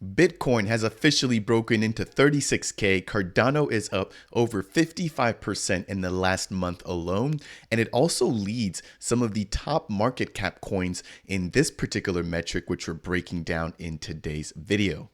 Bitcoin has officially broken into 36K. Cardano is up over 55% in the last month alone. And it also leads some of the top market cap coins in this particular metric, which we're breaking down in today's video.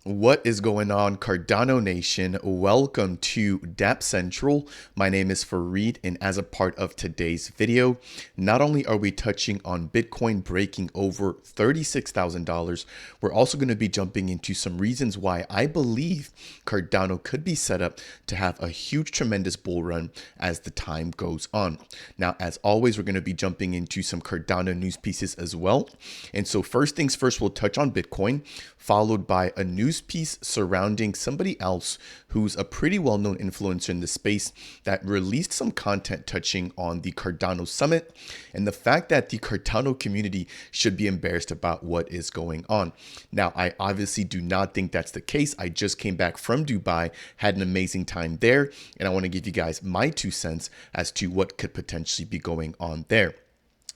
What is going on, Cardano Nation? Welcome to Dapp Central. My name is Fareed, and as a part of today's video, not only are we touching on Bitcoin breaking over $36,000, we're also going to be jumping into some reasons why I believe Cardano could be set up to have a huge, tremendous bull run as the time goes on. Now, as always, we're going to be jumping into some Cardano news pieces as well. And so first things first, we'll touch on Bitcoin, followed by a news piece surrounding somebody else who's a pretty well-known influencer in the space that released some content touching on the Cardano Summit and the fact that the Cardano community should be embarrassed about what is going on. Now, I obviously do not think that's the case. I just came back from Dubai, had an amazing time there, and I want to give you guys my 2 cents as to what could potentially be going on there.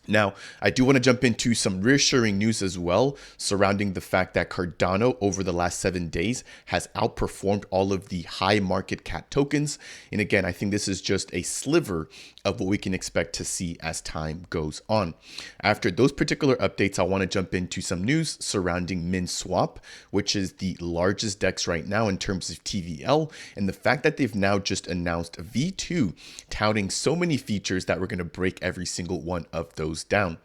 Now, I do want to jump into some reassuring news as well surrounding the fact that Cardano over the last 7 days has outperformed all of the high market cap tokens. And again, I think this is just a sliver of what we can expect to see as time goes on. After those particular updates, I want to jump into some news surrounding Minswap, which is the largest DEX right now in terms of TVL, and the fact that they've now just announced V2, touting so many features that we're going to break every single one of those down.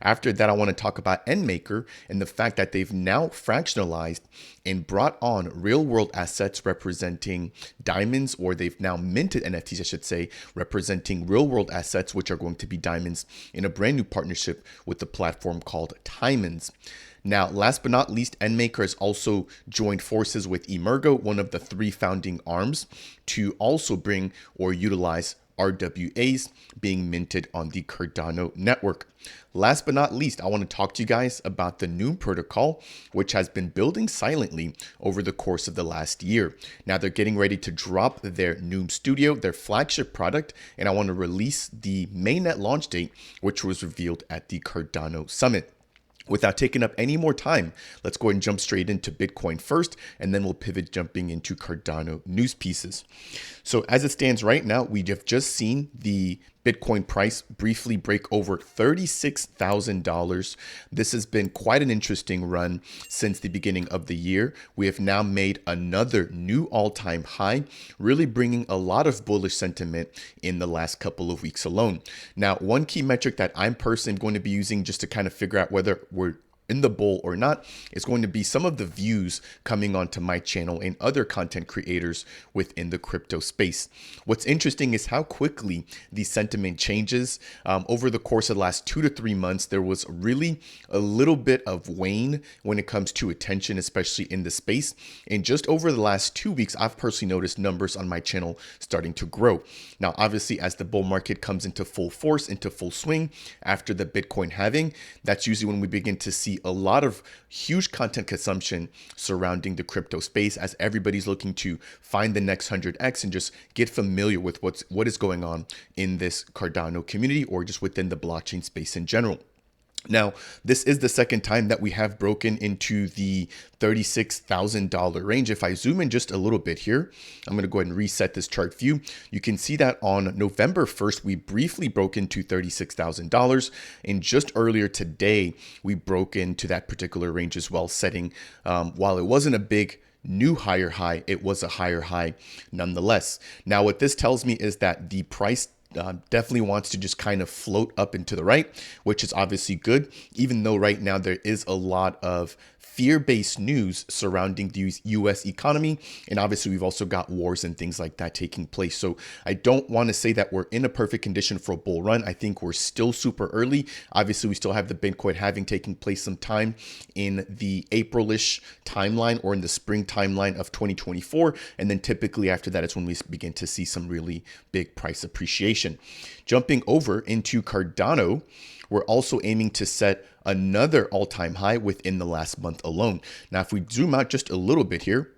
After that, I want to talk about NMKR and the fact that they've now fractionalized and brought on real world assets representing diamonds, or they've now minted NFTs, I should say, representing real world assets, which are going to be diamonds, in a brand new partnership with the platform called Diamonds. Now, last but not least, NMKR has also joined forces with Emergo, one of the 3 founding arms, to also bring or utilize RWAs being minted on the Cardano network. Last but not least, I want to talk to you guys about the NEWM protocol, which has been building silently over the course of the last year. Now they're getting ready to drop their NEWM Studio, their flagship product, and I want to release the mainnet launch date, which was revealed at the Cardano Summit. Without taking up any more time, let's go ahead and jump straight into Bitcoin first, and then we'll pivot jumping into Cardano news pieces. So as it stands right now, we have just seen the Bitcoin price briefly break over $36,000. This has been quite an interesting run since the beginning of the year. We have now made another new all-time high, really bringing a lot of bullish sentiment in the last couple of weeks alone. Now, one key metric that I'm personally going to be using just to kind of figure out whether we're in the bull or not is going to be some of the views coming onto my channel and other content creators within the crypto space. What's interesting is how quickly the sentiment changes. Over the course of the last 2 to 3 months, there was really a little bit of wane when it comes to attention, especially in the space. And just over the last 2 weeks, I've personally noticed numbers on my channel starting to grow. Now, obviously, as the bull market comes into full force, into full swing after the Bitcoin halving, that's usually when we begin to see a lot of huge content consumption surrounding the crypto space as everybody's looking to find the next 100x and just get familiar with what is going on in this Cardano community or just within the blockchain space in general. Now, this is the second time that we have broken into the $36,000 range. If I zoom in just a little bit here, I'm going to go ahead and reset this chart view. You can see that on November 1st, we briefly broke into $36,000. And just earlier today, we broke into that particular range as well, setting, while it wasn't a big new higher high, it was a higher high nonetheless. Now, what this tells me is that the price definitely wants to just kind of float up and to the right, which is obviously good, even though right now there is a lot of fear-based news surrounding the US economy. And obviously we've also got wars and things like that taking place. So I don't want to say that we're in a perfect condition for a bull run. I think we're still super early. Obviously we still have the Bitcoin halving taking place sometime in the April-ish timeline or in the spring timeline of 2024. And then typically after that is when we begin to see some really big price appreciation. Jumping over into Cardano, we're also aiming to set another all-time high within the last month alone. Now, if we zoom out just a little bit here,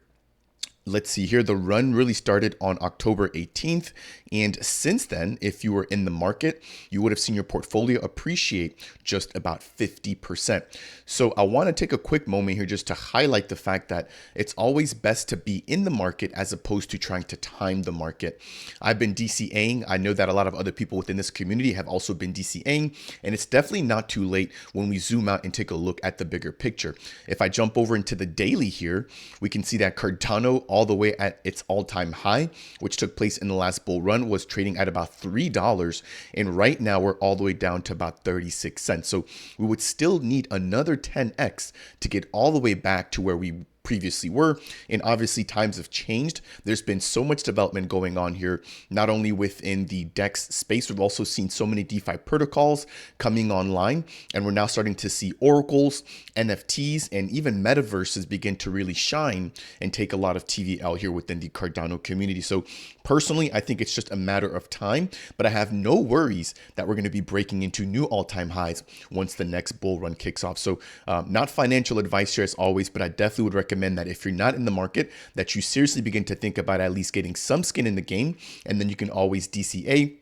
let's see here, the run really started on October 18th. And since then, if you were in the market, you would have seen your portfolio appreciate just about 50%. So I want to take a quick moment here just to highlight the fact that it's always best to be in the market as opposed to trying to time the market. I've been DCAing. I know that a lot of other people within this community have also been DCAing, and it's definitely not too late when we zoom out and take a look at the bigger picture. If I jump over into the daily here, we can see that Cardano all the way at its all-time high, which took place in the last bull run, was trading at about $3. And right now we're all the way down to about 36 cents. So we would still need another 10x to get all the way back to where we previously were. And obviously times have changed. There's been so much development going on here, not only within the DEX space, we've also seen so many DeFi protocols coming online, and we're now starting to see oracles, NFTs, and even metaverses begin to really shine and take a lot of TVL here within the Cardano community. So personally, I think it's just a matter of time, but I have no worries that we're going to be breaking into new all-time highs once the next bull run kicks off. So not financial advice here as always, but I definitely would recommend that if you're not in the market, that you seriously begin to think about at least getting some skin in the game, and then you can always DCA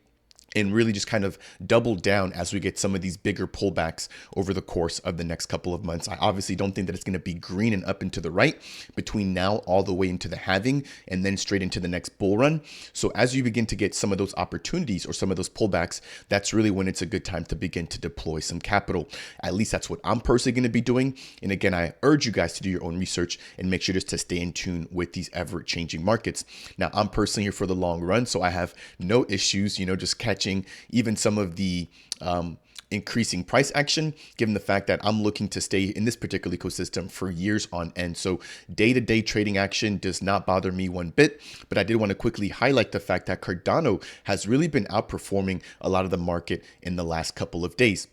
and really just kind of double down as we get some of these bigger pullbacks over the course of the next couple of months. I obviously don't think that it's going to be green and up and to the right between now all the way into the halving and then straight into the next bull run. So as you begin to get some of those opportunities or some of those pullbacks, that's really when it's a good time to begin to deploy some capital. At least that's what I'm personally going to be doing. And again, I urge you guys to do your own research and make sure just to stay in tune with these ever changing markets. Now, I'm personally here for the long run, so I have no issues, just catching even some of the increasing price action, given the fact that I'm looking to stay in this particular ecosystem for years on end. So day-to-day trading action does not bother me one bit, but I did want to quickly highlight the fact that Cardano has really been outperforming a lot of the market in the last couple of days.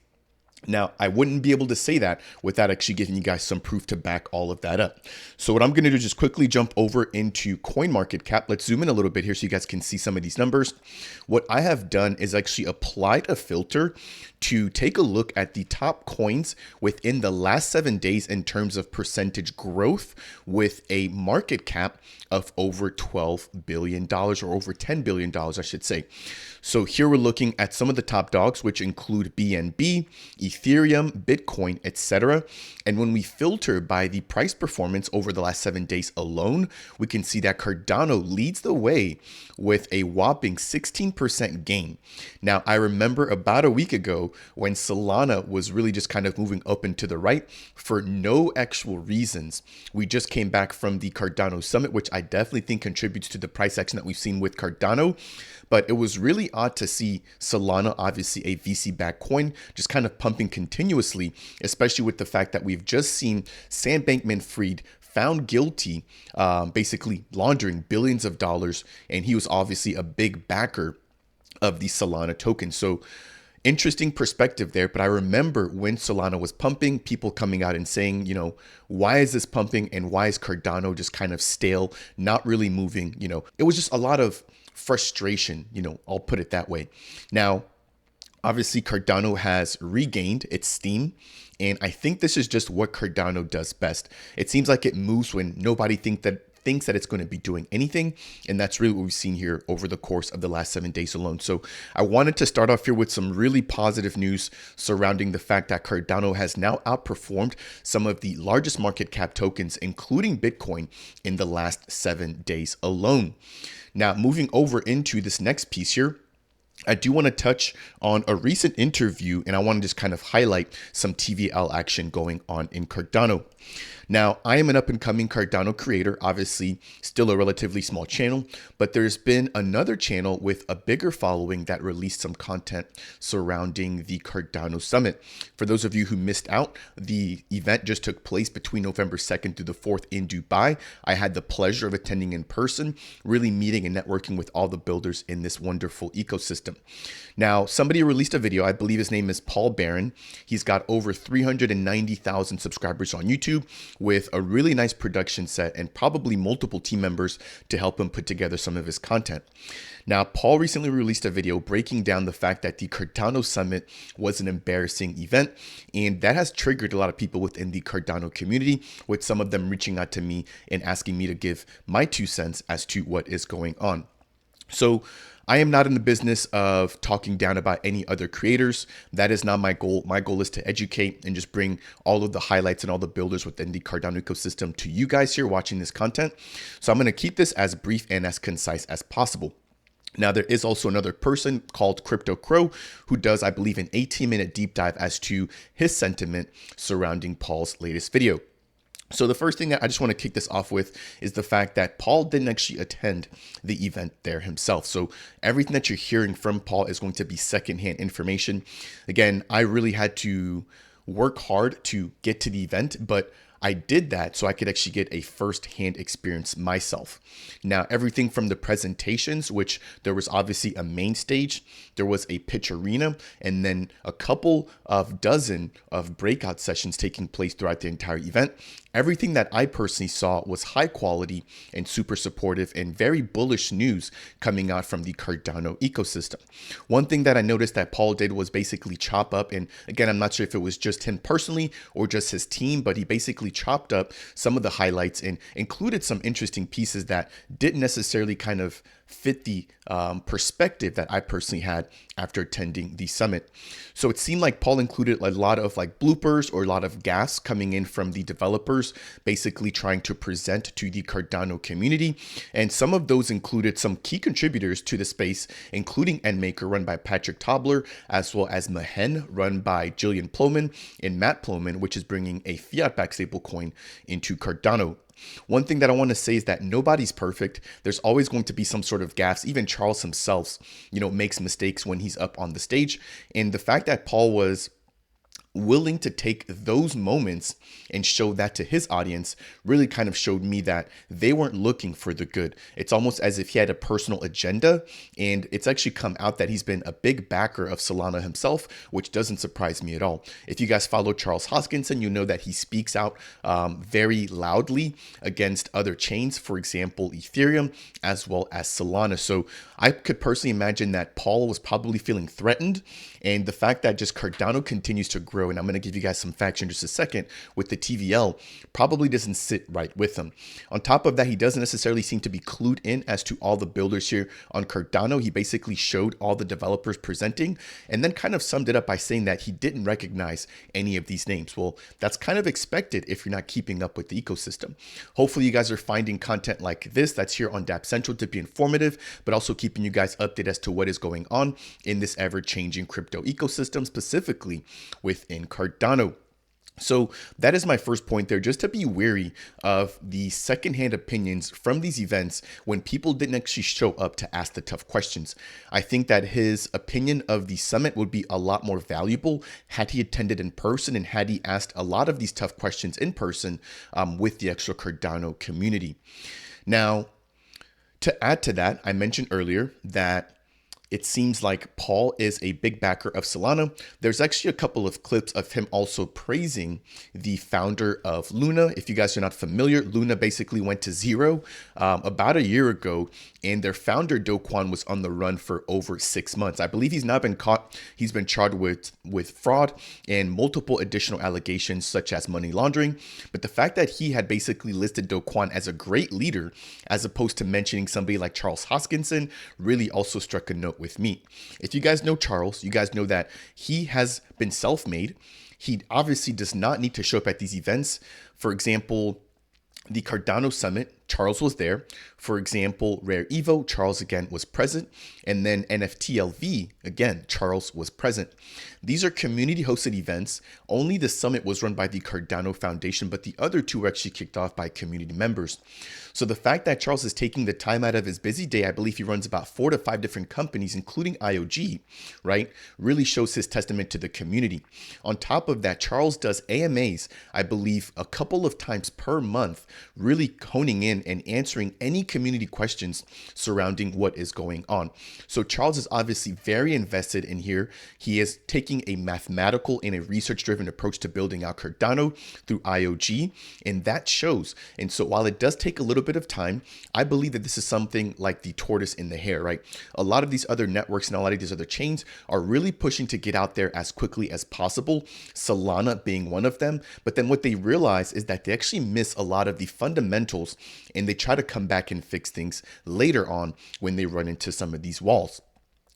Now, I wouldn't be able to say that without actually giving you guys some proof to back all of that up. So what I'm going to do is just quickly jump over into CoinMarketCap. Let's zoom in a little bit here so you guys can see some of these numbers. What I have done is actually applied a filter to take a look at the top coins within the last 7 days in terms of percentage growth with a market cap of over $12 billion or over $10 billion, I should say. So here we're looking at some of the top dogs, which include BNB, Ethereum, Bitcoin, etc. And when we filter by the price performance over the last 7 days alone, we can see that Cardano leads the way with a whopping 16% gain. Now, I remember about a week ago when Solana was really just kind of moving up and to the right for no actual reasons. We just came back from the Cardano Summit, which I definitely think contributes to the price action that we've seen with Cardano. But it was really odd to see Solana, obviously a VC-backed coin, just kind of pumping continuously, especially with the fact that we've just seen Sam Bankman-Fried found guilty, basically laundering billions of dollars. And he was obviously a big backer of the Solana token. So interesting perspective there. But I remember when Solana was pumping, people coming out and saying, why is this pumping and why is Cardano just kind of stale, not really moving? It was just a lot of frustration, I'll put it that way. Now, obviously Cardano has regained its steam, and I think this is just what Cardano does best. It seems like it moves when nobody thinks that it's going to be doing anything, and that's really what we've seen here over the course of the last 7 days alone. So I wanted to start off here with some really positive news surrounding the fact that Cardano has now outperformed some of the largest market cap tokens, including Bitcoin, in the last 7 days alone. Now, moving over into this next piece here, I do want to touch on a recent interview, and I want to just kind of highlight some TVL action going on in Cardano. Now, I am an up-and-coming Cardano creator, obviously still a relatively small channel, but there's been another channel with a bigger following that released some content surrounding the Cardano Summit. For those of you who missed out, the event just took place between November 2nd through the 4th in Dubai. I had the pleasure of attending in person, really meeting and networking with all the builders in this wonderful ecosystem. Now, somebody released a video, I believe his name is Paul Barron. He's got over 390,000 subscribers on YouTube, with a really nice production set and probably multiple team members to help him put together some of his content. Now, Paul recently released a video breaking down the fact that the Cardano Summit was an embarrassing event, and that has triggered a lot of people within the Cardano community, with some of them reaching out to me and asking me to give my 2 cents as to what is going on. So I am not in the business of talking down about any other creators. That is not my goal. My goal is to educate and just bring all of the highlights and all the builders within the Cardano ecosystem to you guys here watching this content. So I'm going to keep this as brief and as concise as possible. Now, there is also another person called Crypto Crow who does, I believe, an 18-minute deep dive as to his sentiment surrounding Paul's latest video. So the first thing that I just want to kick this off with is the fact that Paul didn't actually attend the event there himself. So everything that you're hearing from Paul is going to be secondhand information. Again, I really had to work hard to get to the event, but I did that so I could actually get a first-hand experience myself. Now, everything from the presentations, which there was obviously a main stage, there was a pitch arena, and then a couple of dozen of breakout sessions taking place throughout the entire event. Everything that I personally saw was high quality and super supportive and very bullish news coming out from the Cardano ecosystem. One thing that I noticed that Paul did was basically chop up, and again, I'm not sure if it was just him personally or just his team, but he basically chopped up some of the highlights and included some interesting pieces that didn't necessarily kind of fit the perspective that I personally had after attending the summit. So it seemed like Paul included a lot of like bloopers or a lot of gas coming in from the developers, basically trying to present to the Cardano community. And some of those included some key contributors to the space, including NMKR run by Patrick Tobler, as well as Mahen run by Jillian Plomin and Matt Plomin, which is bringing a fiat-backed stablecoin into Cardano. One thing that I want to say is that nobody's perfect. There's always going to be some sort of gaffes. Even Charles himself, makes mistakes when he's up on the stage. And the fact that Paul was willing to take those moments and show that to his audience really kind of showed me that they weren't looking for the good. It's almost as if he had a personal agenda, and it's actually come out that he's been a big backer of Solana himself, which doesn't surprise me at all. If you guys follow Charles Hoskinson, you know that he speaks out very loudly against other chains, for example, Ethereum, as well as Solana. So I could personally imagine that Paul was probably feeling threatened, and the fact that just Cardano continues to grow, and I'm going to give you guys some facts in just a second, with the TVL probably doesn't sit right with him. On top of that, he doesn't necessarily seem to be clued in as to all the builders here on Cardano. He basically showed all the developers presenting and then kind of summed it up by saying that he didn't recognize any of these names. Well, that's kind of expected if you're not keeping up with the ecosystem. Hopefully you guys are finding content like this that's here on Dapp Central to be informative, but also keeping you guys updated as to what is going on in this ever-changing crypto ecosystem, specifically within Cardano. So that is my first point there, just to be wary of the secondhand opinions from these events when people didn't actually show up to ask the tough questions. I think that his opinion of the summit would be a lot more valuable had he attended in person and had he asked a lot of these tough questions in person with the actual Cardano community. Now, to add to that, I mentioned earlier that it seems like Paul is a big backer of Solana. There's actually a couple of clips of him also praising the founder of Luna. If you guys are not familiar, Luna basically went to zero about a year ago, and their founder Do Kwon was on the run for over 6 months. I believe he's now been caught. He's been charged with fraud and multiple additional allegations such as money laundering. But the fact that he had basically listed Do Kwon as a great leader, as opposed to mentioning somebody like Charles Hoskinson, really also struck a note with me. If you guys know Charles, you guys know that he has been self-made. He obviously does not need to show up at these events. For example, the Cardano Summit, Charles was there. For example, Rare Evo, Charles again was present. And then NFTLV, again, Charles was present. These are community hosted events. Only the summit was run by the Cardano Foundation, but the other two were actually kicked off by community members. So the fact that Charles is taking the time out of his busy day, I believe he runs about 4 to 5 different companies, including IOG, right, really shows his testament to the community. On top of that, Charles does AMAs, I believe, a couple of times per month, really honing in in and answering any community questions surrounding what is going on. So Charles is obviously very invested in here. He is taking a mathematical and a research-driven approach to building out Cardano through IOG, and that shows. And so while it does take a little bit of time, I believe that this is something like the tortoise in the hare, right? A lot of these other networks and a lot of these other chains are really pushing to get out there as quickly as possible, Solana being one of them. But then what they realize is that they actually miss a lot of the fundamentals, and they try to come back and fix things later on when they run into some of these walls.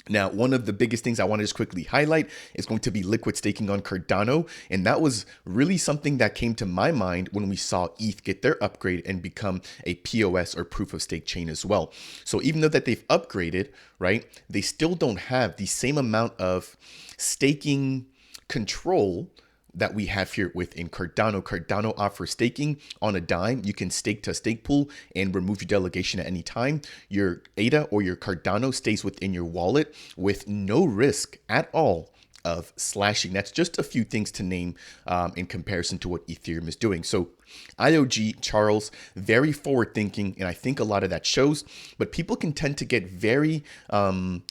Now, one of the biggest things I want to just quickly highlight is going to be liquid staking on Cardano. And that was really something that came to my mind when we saw ETH get their upgrade and become a POS or proof of stake chain as well. So even though that they've upgraded, right, they still don't have the same amount of staking control that we have here within Cardano. Cardano offers staking on a dime. You can stake to a stake pool and remove your delegation at any time. Your ADA or your Cardano stays within your wallet with no risk at all of slashing. That's just a few things to name in comparison to what Ethereum is doing. So IOG, Charles, very forward thinking, and I think a lot of that shows, but people can tend to get very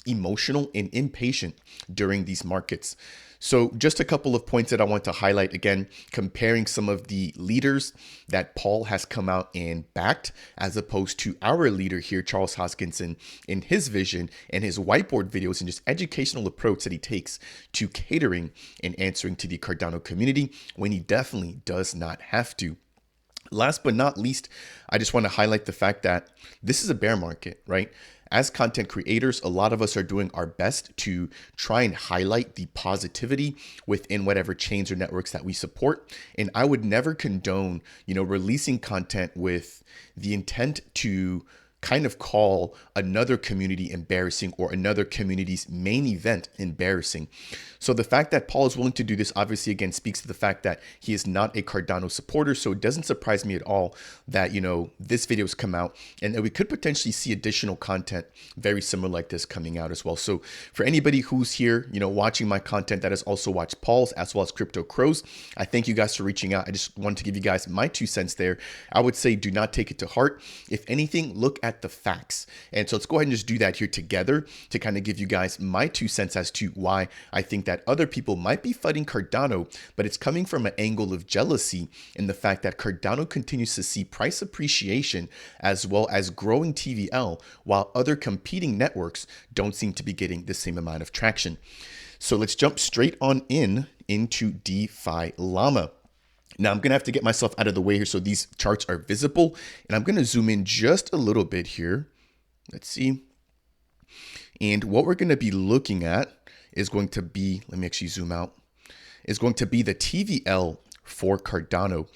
emotional and impatient during these markets. So just a couple of points that I want to highlight, again, comparing some of the leaders that Paul has come out and backed, as opposed to our leader here, Charles Hoskinson, in his vision and his whiteboard videos and just educational approach that he takes to catering and answering to the Cardano community when he definitely does not have to. Last but not least, I just want to highlight the fact that this is a bear market, right? As content creators, a lot of us are doing our best to try and highlight the positivity within whatever chains or networks that we support. And I would never condone, releasing content with the intent to kind of call another community embarrassing or another community's main event embarrassing. So the fact that Paul is willing to do this obviously again speaks to the fact that he is not a Cardano supporter. So it doesn't surprise me at all that, this video has come out and that we could potentially see additional content very similar like this coming out as well. So for anybody who's here, watching my content that has also watched Paul's as well as Crypto Crows, I thank you guys for reaching out. I just wanted to give you guys my 2 cents there. I would say do not take it to heart. If anything, look at the facts. And so let's go ahead and just do that here together to kind of give you guys my 2 cents as to why I think that other people might be fighting Cardano, but it's coming from an angle of jealousy in the fact that Cardano continues to see price appreciation as well as growing TVL, while other competing networks don't seem to be getting the same amount of traction. So let's jump straight on into DeFi Llama. Now I'm going to have to get myself out of the way here so these charts are visible, and I'm going to zoom in just a little bit here. Let's see. And what we're going to be looking at is going to be, let me actually zoom out, is going to be the TVL for Cardano.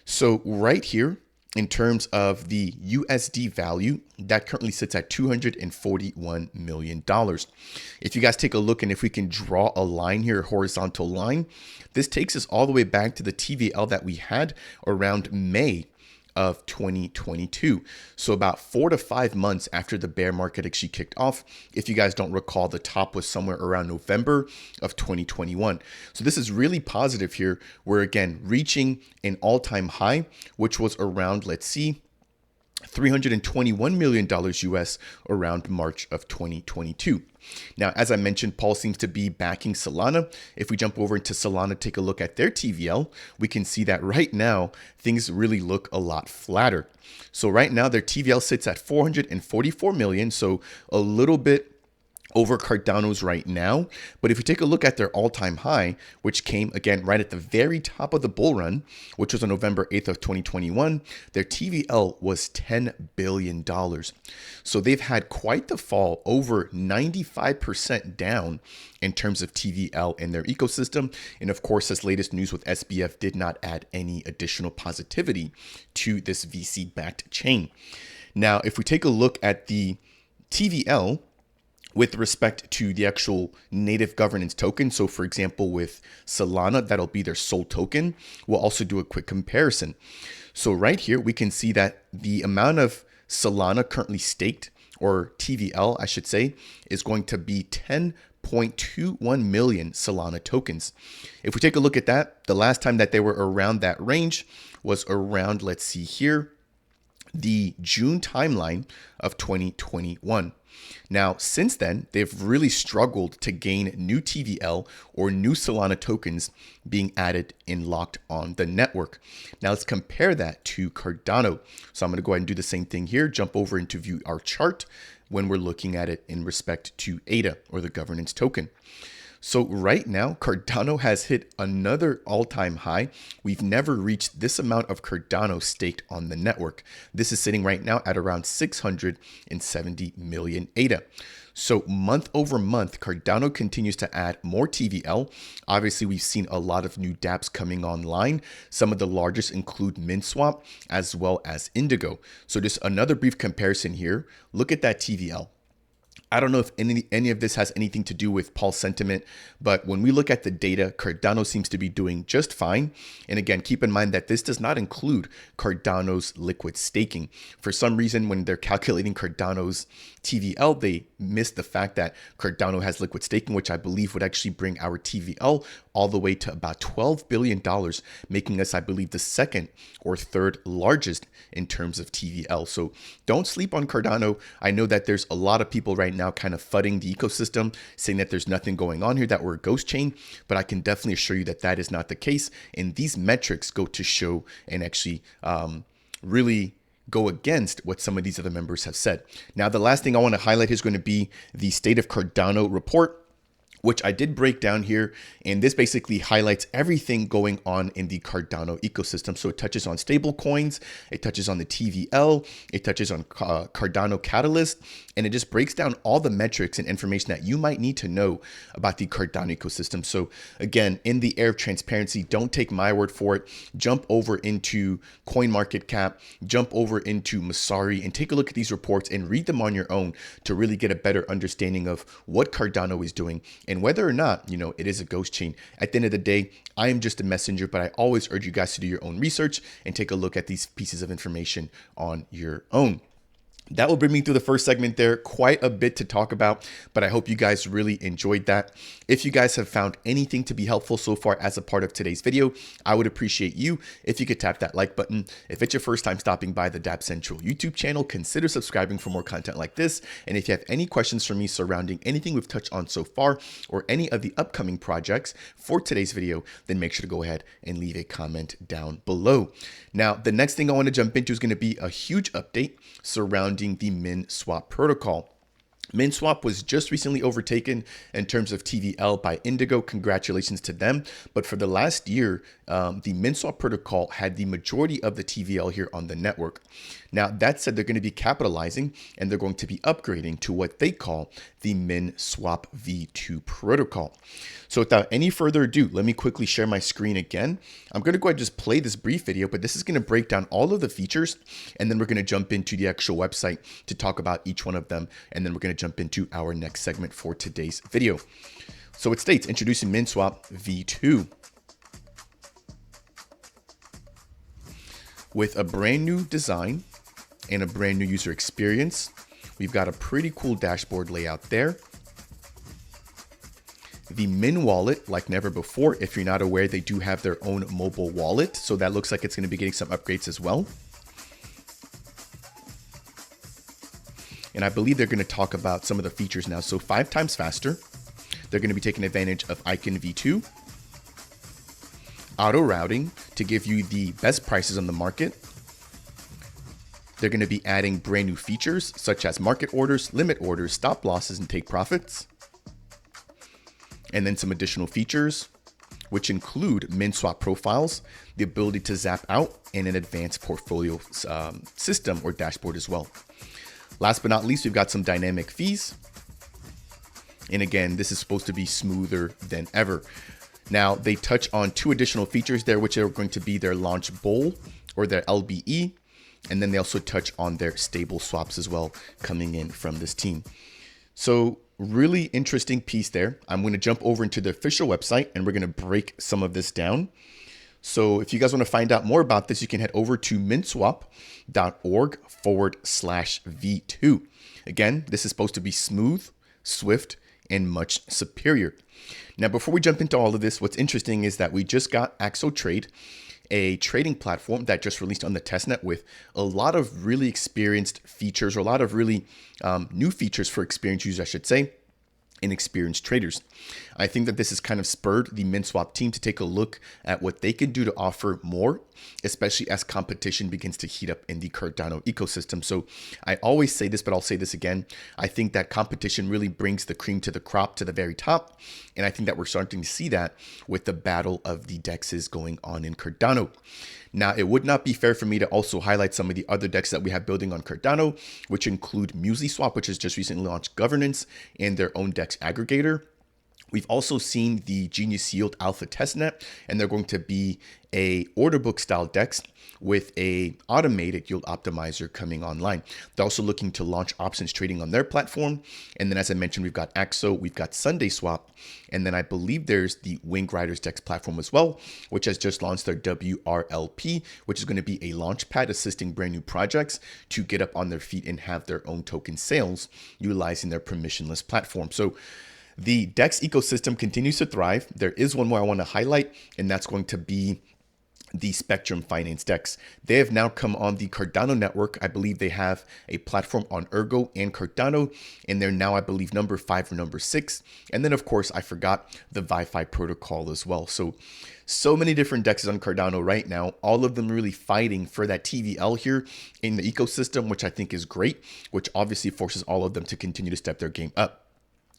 So right here, in terms of the USD value, that currently sits at $241 million. If you guys take a look and if we can draw a line here, a horizontal line, this takes us all the way back to the TVL that we had around May of 2022. So about 4 to 5 months after the bear market actually kicked off. If you guys don't recall, the top was somewhere around November of 2021. So this is really positive here. We're again reaching an all-time high, which was around, let's see, $321 million US around March of 2022. Now, as I mentioned, Paul seems to be backing Solana. If we jump over into Solana, take a look at their TVL, we can see that right now, things really look a lot flatter. So right now, their TVL sits at 444 million. So a little bit over Cardano's right now. But if you take a look at their all-time high, which came again right at the very top of the bull run, which was on November 8th of 2021, their TVL was $10 billion. So they've had quite the fall, over 95% down in terms of TVL in their ecosystem. And of course, this latest news with SBF did not add any additional positivity to this VC-backed chain. Now, if we take a look at the TVL, with respect to the actual native governance token. So for example, with Solana, that'll be their sole token. We'll also do a quick comparison. So right here, we can see that the amount of Solana currently staked, or TVL, I should say, is going to be 10.21 million Solana tokens. If we take a look at that, the last time that they were around that range was around, let's see here, the June timeline of 2021. Now, since then, they've really struggled to gain new TVL or new Solana tokens being added and locked on the network. Now, let's compare that to Cardano. So I'm going to go ahead and do the same thing here, jump over into view our chart when we're looking at it in respect to ADA or the governance token. So right now, Cardano has hit another all-time high. We've never reached this amount of Cardano staked on the network. This is sitting right now at around 670 million ADA. So month over month, Cardano continues to add more TVL. Obviously, we've seen a lot of new dApps coming online. Some of the largest include Minswap as well as Indigo. So just another brief comparison here. Look at that TVL. I don't know if any of this has anything to do with pulse sentiment, but when we look at the data, Cardano seems to be doing just fine. And again, keep in mind that this does not include Cardano's liquid staking. For some reason, when they're calculating Cardano's TVL, they miss the fact that Cardano has liquid staking, which I believe would actually bring our TVL all the way to about $12 billion, making us, I believe, the second or third largest in terms of TVL. So don't sleep on Cardano. I know that there's a lot of people right now kind of fudding the ecosystem, saying that there's nothing going on here, that we're a ghost chain, but I can definitely assure you that that is not the case. And these metrics go to show and actually really go against what some of these other members have said. Now, the last thing I want to highlight is going to be the State of Cardano report, which I did break down here. And this basically highlights everything going on in the Cardano ecosystem. So it touches on stable coins, it touches on the TVL, it touches on Cardano Catalyst, and it just breaks down all the metrics and information that you might need to know about the Cardano ecosystem. So again, in the air of transparency, don't take my word for it. Jump over into CoinMarketCap, jump over into Masari, and take a look at these reports and read them on your own to really get a better understanding of what Cardano is doing and whether or not, it is a ghost chain. At the end of the day, I am just a messenger, but I always urge you guys to do your own research and take a look at these pieces of information on your own. That will bring me through the first segment there. Quite a bit to talk about, but I hope you guys really enjoyed that. If you guys have found anything to be helpful so far as a part of today's video, I would appreciate you if you could tap that like button. If it's your first time stopping by the Dapp Central YouTube channel, consider subscribing for more content like this. And if you have any questions for me surrounding anything we've touched on so far or any of the upcoming projects for today's video, then make sure to go ahead and leave a comment down below. Now, the next thing I want to jump into is going to be a huge update surrounding the Minswap protocol. Minswap was just recently overtaken in terms of TVL by Indigo. Congratulations to them. But for the last year, the Minswap protocol had the majority of the TVL here on the network. Now, that said, they're going to be capitalizing and they're going to be upgrading to what they call the Minswap v2 protocol. So without any further ado, let me quickly share my screen again. I'm going to go ahead and just play this brief video, but this is going to break down all of the features, and then we're going to jump into the actual website to talk about each one of them, and then we're going to jump into our next segment for today's video. So it states, introducing Minswap v2. With a brand new design and a brand new user experience, we've got a pretty cool dashboard layout there. The Min wallet, like never before. If you're not aware, they do have their own mobile wallet. So that looks like it's going to be getting some upgrades as well. And I believe they're going to talk about some of the features now. So 5 times faster. They're going to be taking advantage of Icon v2. Auto routing to give you the best prices on the market. They're going to be adding brand new features such as market orders, limit orders, stop losses, and take profits. And then some additional features, which include Minswap profiles, the ability to zap out, and an advanced portfolio system or dashboard as well. Last but not least, we've got some dynamic fees. And again, this is supposed to be smoother than ever. Now, they touch on 2 additional features there, which are going to be their launch bowl or their LBE. And then they also touch on their stable swaps as well coming in from this team. So really interesting piece there. I'm going to jump over into the official website and we're going to break some of this down. So if you guys want to find out more about this, you can head over to minswap.org/v2. Again, this is supposed to be smooth, swift, and much superior. Now, before we jump into all of this, what's interesting is that we just got Axo Trade, a trading platform that just released on the testnet with a lot of really experienced features, or a lot of really new features for experienced users, I should say, and experienced traders. I think that this has kind of spurred the Minswap team to take a look at what they can do to offer more, especially as competition begins to heat up in the Cardano ecosystem. So I always say this, but I'll say this again. I think that competition really brings the cream to the crop to the very top. And I think that we're starting to see that with the battle of the dexes going on in Cardano. Now, it would not be fair for me to also highlight some of the other decks that we have building on Cardano, which include Minswap, which has just recently launched governance and their own DEX aggregator. We've also seen the Genius Yield Alpha testnet, and they're going to be a order book style DEX with a automated yield optimizer coming online. They're also looking to launch options trading on their platform. And then, as I mentioned, we've got Axo, we've got Sunday Swap, and then I believe there's the Wing Riders DEX platform as well, which has just launched their WRLP, which is going to be a launch pad assisting brand new projects to get up on their feet and have their own token sales utilizing their permissionless platform. So the DEX ecosystem continues to thrive. There is one more I want to highlight, and that's going to be the Spectrum Finance DEX. They have now come on the Cardano network. I believe they have a platform on Ergo and Cardano, and they're now, I believe, number 5 or number 6. And then, of course, I forgot the Wi-Fi protocol as well. So many different DEXs on Cardano right now, all of them really fighting for that TVL here in the ecosystem, which I think is great, which obviously forces all of them to continue to step their game up.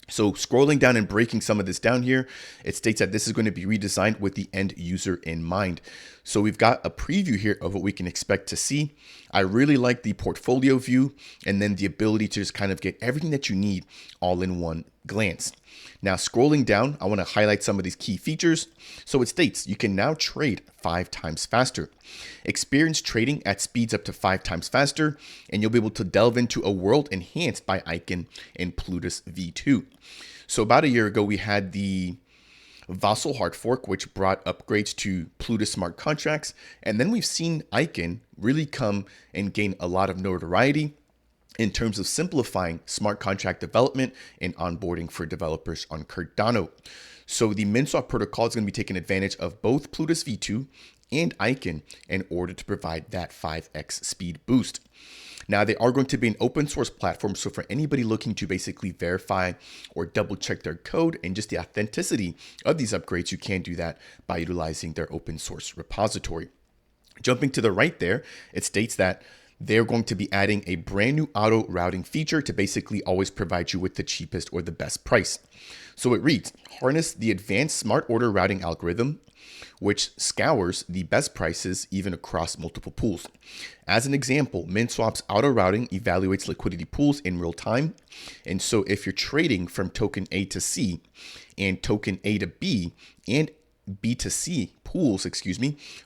So scrolling down and breaking some of this down here, it states that this is going to be redesigned with the end user in mind. So we've got a preview here of what we can expect to see. I really like the portfolio view and then the ability to just kind of get everything that you need all in one glance. Now, scrolling down, I want to highlight some of these key features. So it states you can now trade 5 times faster. Experience trading at speeds up to 5 times faster, and you'll be able to delve into a world enhanced by Icon and Plutus V2. So about a year ago, we had the Vassal hard fork, which brought upgrades to Plutus smart contracts. And then we've seen Icon really come and gain a lot of notoriety in terms of simplifying smart contract development and onboarding for developers on Cardano. So the Minswap protocol is going to be taking advantage of both Plutus V2 and Icon in order to provide that 5x speed boost. Now, they are going to be an open source platform. So for anybody looking to basically verify or double check their code and just the authenticity of these upgrades, you can do that by utilizing their open source repository. Jumping to the right there, it states that they're going to be adding a brand new auto routing feature to basically always provide you with the cheapest or the best price. So it reads, harness the advanced smart order routing algorithm, which scours the best prices even across multiple pools. As an example, Minswap's auto routing evaluates liquidity pools in real time. And so if you're trading from token A to C and token A to B and B to C pools,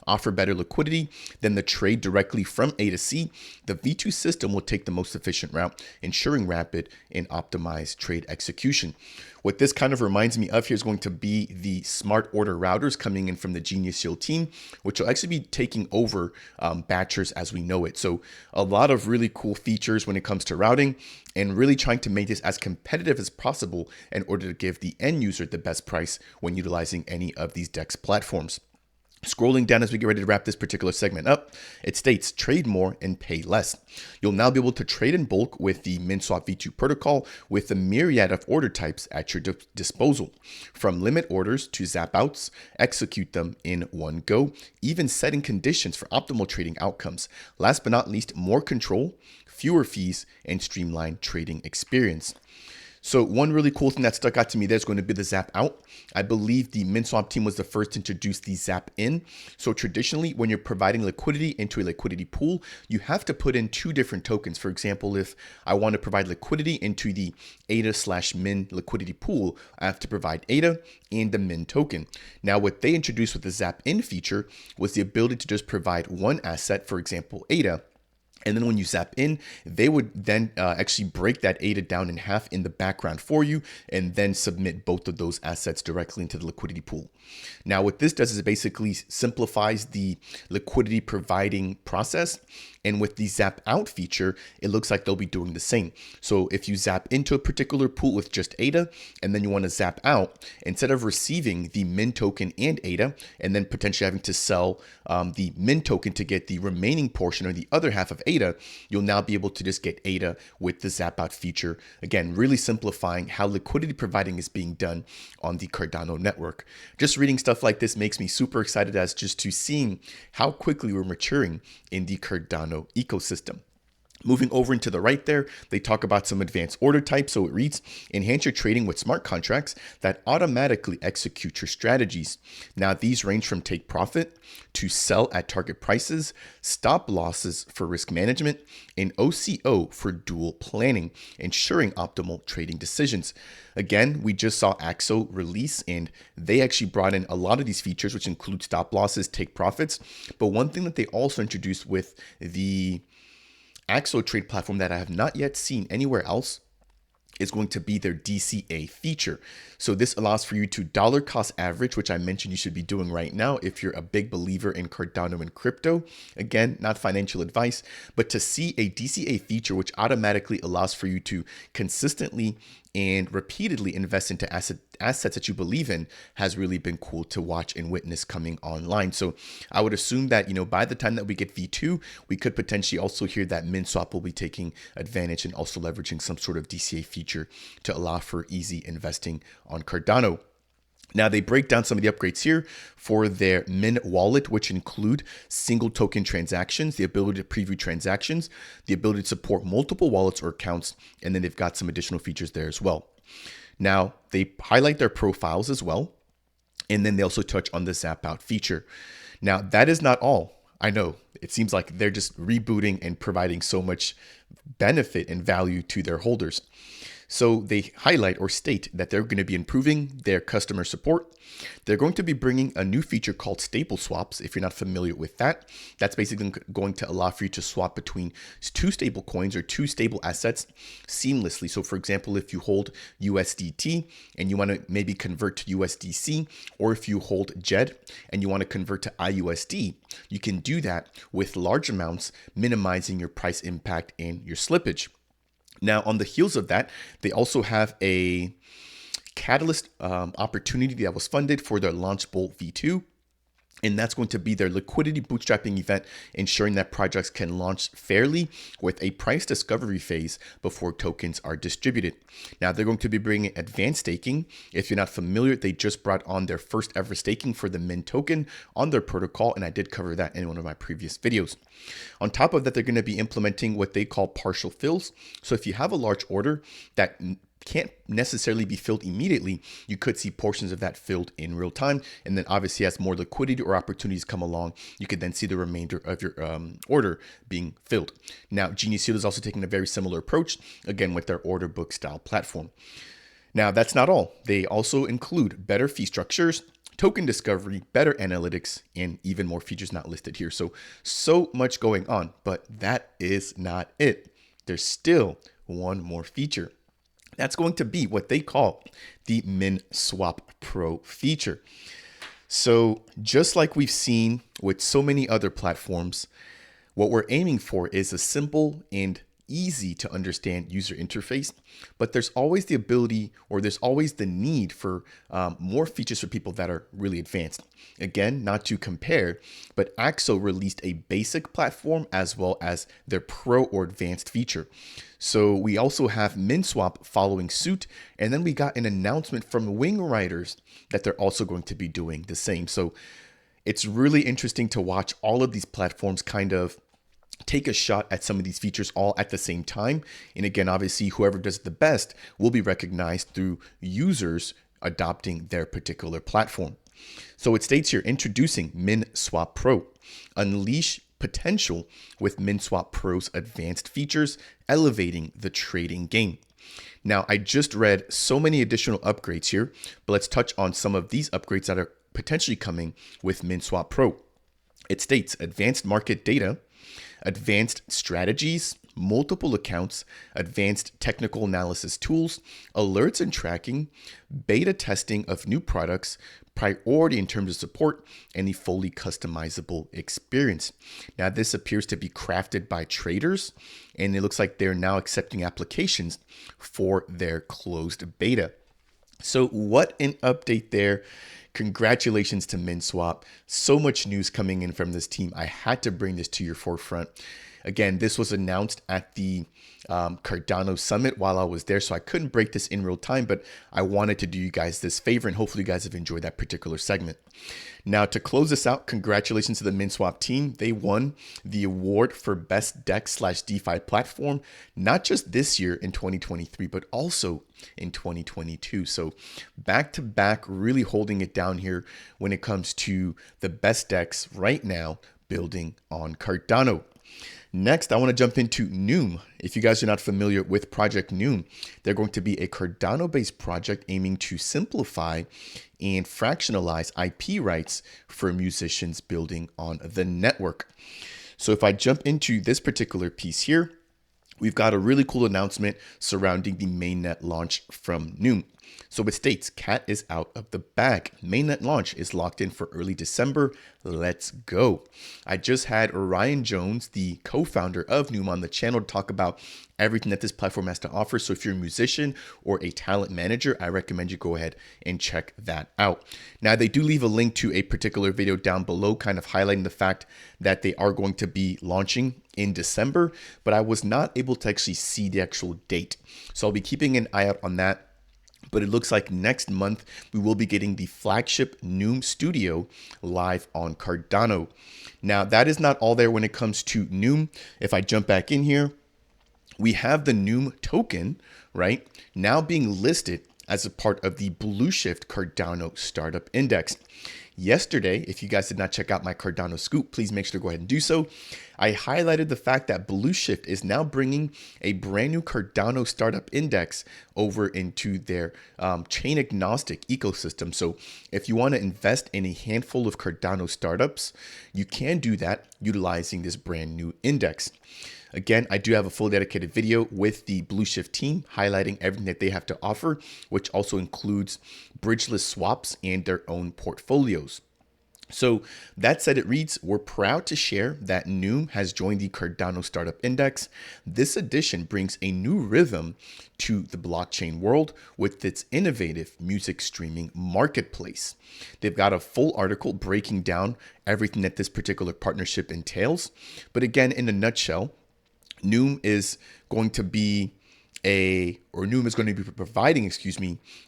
offer better liquidity than the trade directly from A to C, the V2 system will take the most efficient route, ensuring rapid and optimized trade execution. What this kind of reminds me of here is going to be the smart order routers coming in from the Genius Yield team, which will actually be taking over Batchers as we know it. So a lot of really cool features when it comes to routing and really trying to make this as competitive as possible in order to give the end user the best price when utilizing any of these DEX platforms. Scrolling down as we get ready to wrap this particular segment up, it states trade more and pay less. You'll now be able to trade in bulk with the Minswap V2 protocol with a myriad of order types at your disposal. From limit orders to zap outs, execute them in one go, even setting conditions for optimal trading outcomes. Last but not least, more control, fewer fees, and streamlined trading experience. So one really cool thing that stuck out to me there is going to be the zap out. I believe the Minswap team was the first to introduce the zap in. So traditionally, when you're providing liquidity into a liquidity pool, you have to put in 2 different tokens. For example, if I want to provide liquidity into the ADA/min liquidity pool, I have to provide ADA and the min token. Now, what they introduced with the zap in feature was the ability to just provide one asset, for example, ADA. And then when you zap in, they would then actually break that ADA down in half in the background for you and then submit both of those assets directly into the liquidity pool. Now, what this does is it basically simplifies the liquidity providing process And with the zap out feature, it looks like they'll be doing the same. So if you zap into a particular pool with just ADA, and then you want to zap out, instead of receiving the Min token and ADA, and then potentially having to sell the Min token to get the remaining portion or the other half of ADA, you'll now be able to just get ADA with the zap out feature. Again, really simplifying how liquidity providing is being done on the Cardano network. Just reading stuff like this makes me super excited as just to seeing how quickly we're maturing in the Cardano ecosystem. Moving over into the right there, they talk about some advanced order types. So it reads, enhance your trading with smart contracts that automatically execute your strategies. Now these range from take profit to sell at target prices, stop losses for risk management, and OCO for dual planning, ensuring optimal trading decisions. Again, we just saw AXO release and they actually brought in a lot of these features, which include stop losses, take profits. But one thing that they also introduced with the AXO trade platform that I have not yet seen anywhere else is going to be their DCA feature. So this allows for you to dollar cost average, which I mentioned you should be doing right now if you're a big believer in Cardano and crypto. Again, not financial advice, but to see a DCA feature which automatically allows for you to consistently and repeatedly invest into assets that you believe in has really been cool to watch and witness coming online. So I would assume that, by the time that we get V2, we could potentially also hear that Minswap will be taking advantage and also leveraging some sort of DCA feature to allow for easy investing on Cardano. Now they break down some of the upgrades here for their Min wallet, which include single token transactions, the ability to preview transactions, the ability to support multiple wallets or accounts, and then they've got some additional features there as well. Now they highlight their profiles as well, and then they also touch on the zap out feature. Now that is not all. I know it seems like they're just rebooting and providing so much benefit and value to their holders. So they highlight or state that they're going to be improving their customer support. They're going to be bringing a new feature called staple swaps. If you're not familiar with that, that's basically going to allow for you to swap between two stable coins or two stable assets seamlessly. So for example, if you hold USDT and you want to maybe convert to USDC, or if you hold JED and you want to convert to IUSD, you can do that with large amounts, minimizing your price impact and your slippage. Now, on the heels of that, they also have a catalyst opportunity that was funded for their Launchbolt V2. And that's going to be their liquidity bootstrapping event, ensuring that projects can launch fairly with a price discovery phase before tokens are distributed. Now, they're going to be bringing advanced staking. If you're not familiar, they just brought on their first ever staking for the Min token on their protocol, and I did cover that in one of my previous videos. On top of that, they're going to be implementing what they call partial fills. So if you have a large order that can't necessarily be filled immediately, you could see portions of that filled in real time. And then obviously as more liquidity or opportunities come along, you could then see the remainder of your order being filled. Now, Genius Yield is also taking a very similar approach, again, with their order book style platform. Now, that's not all. They also include better fee structures, token discovery, better analytics, and even more features not listed here. So much going on, but that is not it. There's still one more feature. That's going to be what they call the Minswap Pro feature. So just like we've seen with so many other platforms, what we're aiming for is a simple and easy to understand user interface, but there's always the ability, or there's always the need for more features for people that are really advanced. Again, not to compare, but AXO released a basic platform as well as their pro or advanced feature. So we also have Minswap following suit, and then we got an announcement from Wing Riders that they're also going to be doing the same. So it's really interesting to watch all of these platforms kind of take a shot at some of these features all at the same time. And again, obviously, whoever does the best will be recognized through users adopting their particular platform. So it states here, introducing Minswap Pro. Unleash potential with Minswap Pro's advanced features, elevating the trading game. Now, I just read so many additional upgrades here, but let's touch on some of these upgrades that are potentially coming with Minswap Pro. It states advanced market data, advanced strategies, multiple accounts, advanced technical analysis tools, alerts and tracking, beta testing of new products, priority in terms of support, and the fully customizable experience. Now, this appears to be crafted by traders, and it looks like they're now accepting applications for their closed beta. So what an update there. Congratulations to Minswap. So much news coming in from this team. I had to bring this to your forefront. Again, this was announced at the Cardano Summit while I was there, so I couldn't break this in real time, but I wanted to do you guys this favor, and hopefully you guys have enjoyed that particular segment. Now, to close this out, congratulations to the Minswap team. They won the award for Best DEX/DeFi Platform, not just this year in 2023, but also in 2022. So back to back, really holding it down here when it comes to the best DEX right now, building on Cardano. Next, I want to jump into NEWM. If you guys are not familiar with Project NEWM, they're going to be a Cardano-based project aiming to simplify and fractionalize IP rights for musicians building on the network. So if I jump into this particular piece here, we've got a really cool announcement surrounding the mainnet launch from NEWM. So it states, cat is out of the bag. Mainnet launch is locked in for early December. Let's go. I just had Ryan Jones, the co-founder of NEWM, on the channel to talk about everything that this platform has to offer. So if you're a musician or a talent manager, I recommend you go ahead and check that out. Now, they do leave a link to a particular video down below, kind of highlighting the fact that they are going to be launching in December, but I was not able to actually see the actual date. So I'll be keeping an eye out on that. But it looks like next month we will be getting the flagship NEWM Studio live on Cardano. Now, that is not all there when it comes to NEWM. If I jump back in here, we have the NEWM token, right, now being listed as a part of the Blue Shift Cardano Startup Index. Yesterday, if you guys did not check out my Cardano scoop, please make sure to go ahead and do so. I highlighted the fact that Blue Shift is now bringing a brand new Cardano Startup Index over into their chain agnostic ecosystem. So if you want to invest in a handful of Cardano startups, you can do that utilizing this brand new index. Again, I do have a full dedicated video with the Blue Shift team highlighting everything that they have to offer, which also includes bridgeless swaps and their own portfolios. So that said, it reads, we're proud to share that NEWM has joined the Cardano Startup Index. This addition brings a new rhythm to the blockchain world with its innovative music streaming marketplace. They've got a full article breaking down everything that this particular partnership entails. But again, in a nutshell, NEWM is going to be providing,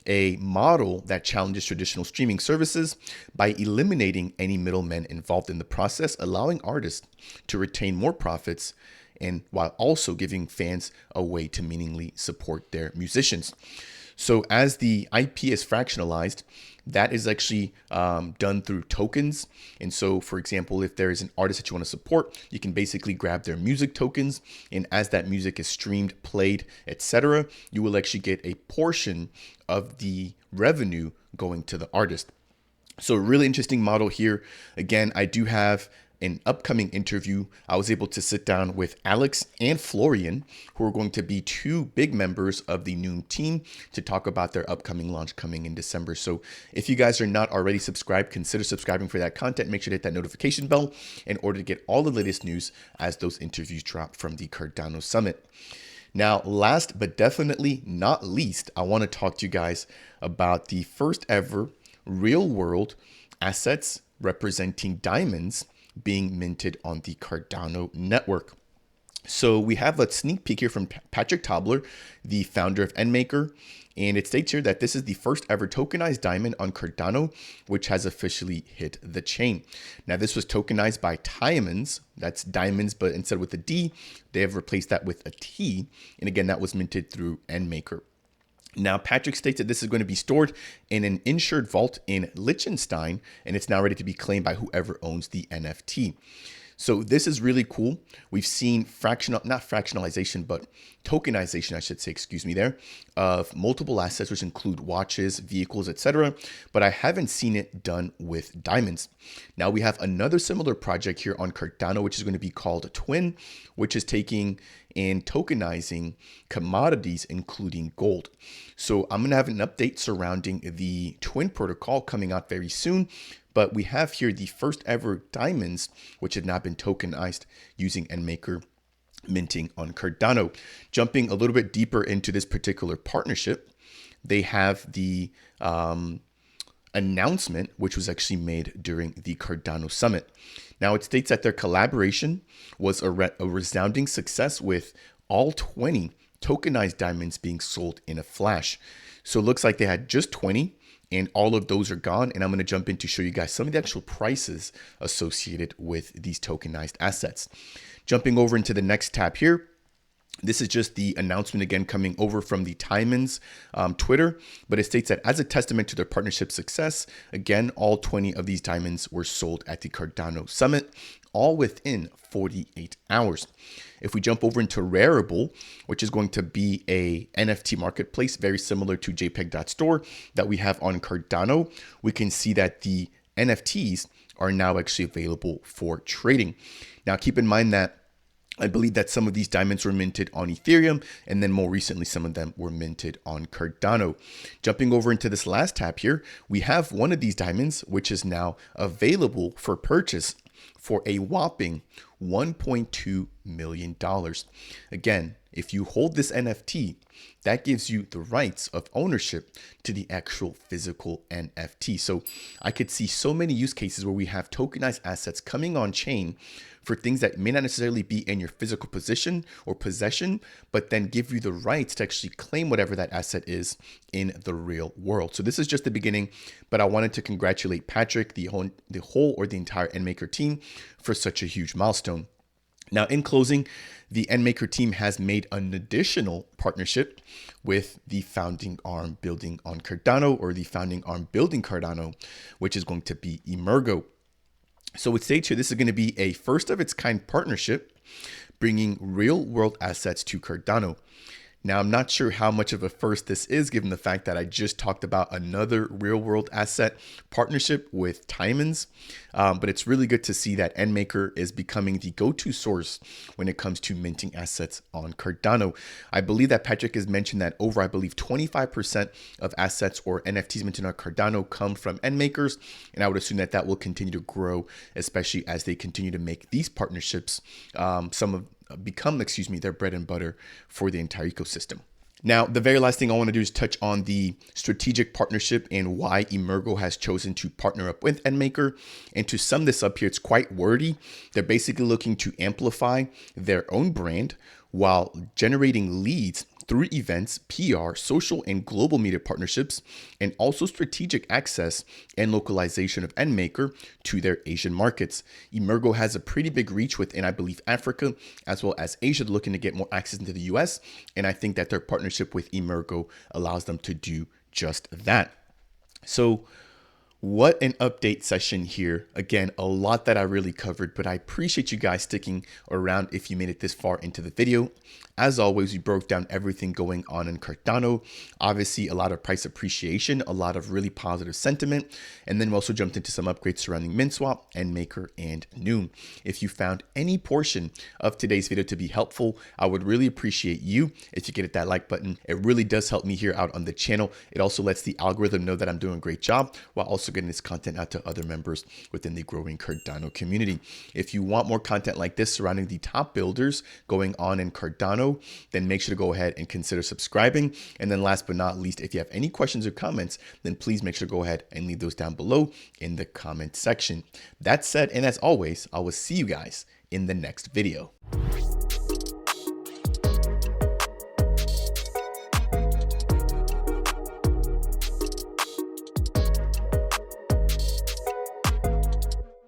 a model that challenges traditional streaming services by eliminating any middlemen involved in the process, allowing artists to retain more profits, and while also giving fans a way to meaningfully support their musicians. So as the IP is fractionalized, that is actually done through tokens. And so, for example, if there is an artist that you want to support, you can basically grab their music tokens. And as that music is streamed, played, etc., you will actually get a portion of the revenue going to the artist. So a really interesting model here. Again, I do have an upcoming interview. I was able to sit down with Alex and Florian, who are going to be two big members of the NEWM team, to talk about their upcoming launch coming in December. So if you guys are not already subscribed, consider subscribing for that content. Make sure to hit that notification bell in order to get all the latest news as those interviews drop from the Cardano Summit. Now, last but definitely not least, I want to talk to you guys about the first ever real world assets representing diamonds being minted on the Cardano network. So we have a sneak peek here from Patrick Tobler, the founder of NMKR, and it states here that this is the first ever tokenized diamond on Cardano, which has officially hit the chain. Now, this was tokenized by Diamonds. That's diamonds, but instead with a D, they have replaced that with a T. And again, that was minted through NMKR. Now, Patrick states that this is going to be stored in an insured vault in Liechtenstein, and it's now ready to be claimed by whoever owns the NFT. So this is really cool. We've seen not fractionalization, but tokenization, I should say, of multiple assets, which include watches, vehicles, etc. But I haven't seen it done with diamonds. Now we have another similar project here on Cardano, which is going to be called Twin, which is taking and tokenizing commodities, including gold. So I'm going to have an update surrounding the Twin protocol coming out very soon. But we have here the first ever diamonds, which have now been tokenized using NMKR minting on Cardano. Jumping a little bit deeper into this particular partnership, they have the announcement, which was actually made during the Cardano Summit. Now it states that their collaboration was a resounding success, with all 20 tokenized diamonds being sold in a flash. So it looks like they had just 20 and all of those are gone. And I'm going to jump in to show you guys some of the actual prices associated with these tokenized assets. Jumping over into the next tab here. This is just the announcement again coming over from the Timons Twitter, but it states that as a testament to their partnership success, again, all 20 of these diamonds were sold at the Cardano Summit, all within 48 hours. If we jump over into Rarible, which is going to be a NFT marketplace very similar to JPEG.store that we have on Cardano, we can see that the NFTs are now actually available for trading. Now, keep in mind that I believe that some of these diamonds were minted on Ethereum, and then more recently, some of them were minted on Cardano. Jumping over into this last tab here, we have one of these diamonds, which is now available for purchase for a whopping $1.2 million. Again, if you hold this NFT, that gives you the rights of ownership to the actual physical NFT. So I could see so many use cases where we have tokenized assets coming on chain for things that may not necessarily be in your physical position or possession, but then give you the rights to actually claim whatever that asset is in the real world. So this is just the beginning, but I wanted to congratulate Patrick, the entire NMKR team for such a huge milestone. Now, in closing, the NMKR team has made an additional partnership with the founding arm building on Cardano, or the founding arm building Cardano, which is going to be Emergo. So it states here, this is going to be a first of its kind partnership, bringing real world assets to Cardano. Now, I'm not sure how much of a first this is, given the fact that I just talked about another real world asset partnership with Timons. But it's really good to see that NMKR is becoming the go-to source when it comes to minting assets on Cardano. I believe that Patrick has mentioned that over, I believe, 25% of assets or NFTs minted on Cardano come from NMKRs. And I would assume that that will continue to grow, especially as they continue to make these partnerships become their bread and butter for the entire ecosystem. Now, the very last thing I want to do is touch on the strategic partnership and why Emergo has chosen to partner up with NMKR. And to sum this up here, it's quite wordy. They're basically looking to amplify their own brand while generating leads through events, PR, social and global media partnerships, and also strategic access and localization of NMKR to their Asian markets. Emergo has a pretty big reach within, I believe, Africa, as well as Asia, looking to get more access into the US. And I think that their partnership with Emergo allows them to do just that. So what an update session here. Again, a lot that I really covered, but I appreciate you guys sticking around if you made it this far into the video. As always, we broke down everything going on in Cardano. Obviously, a lot of price appreciation, a lot of really positive sentiment. And then we also jumped into some upgrades surrounding Minswap, NMKR, and NEWM. If you found any portion of today's video to be helpful, I would really appreciate you if you hit that like button. It really does help me here out on the channel. It also lets the algorithm know that I'm doing a great job, while also getting this content out to other members within the growing Cardano community. If you want more content like this surrounding the top builders going on in Cardano, then make sure to go ahead and consider subscribing. And then last but not least, if you have any questions or comments, then please make sure to go ahead and leave those down below in the comment section. That said, and as always, I will see you guys in the next video.